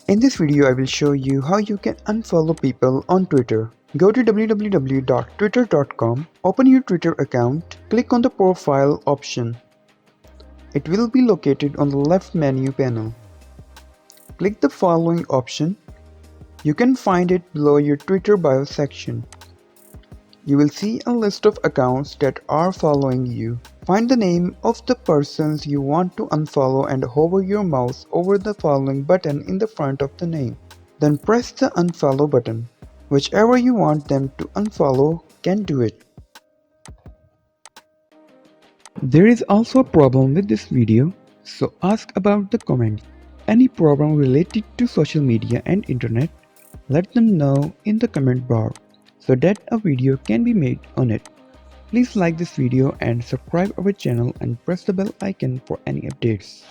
In this video, I will show you how you can unfollow people on Twitter. Go to www.twitter.com, open your Twitter account, click on the profile option. It will be located on the left menu panel. Click the following option. You can find it below your Twitter bio section. You will see a list of accounts that are following you. Find the name of the persons you want to unfollow and hover your mouse over the following button in the front of the name. Then press the unfollow button. Whichever you want them to unfollow can do it. There is also a problem with this video, so ask about the comments. Any problem related to social media and internet, let them know in the comment bar so that a video can be made on it. Please like this video and subscribe our channel and press the bell icon for any updates.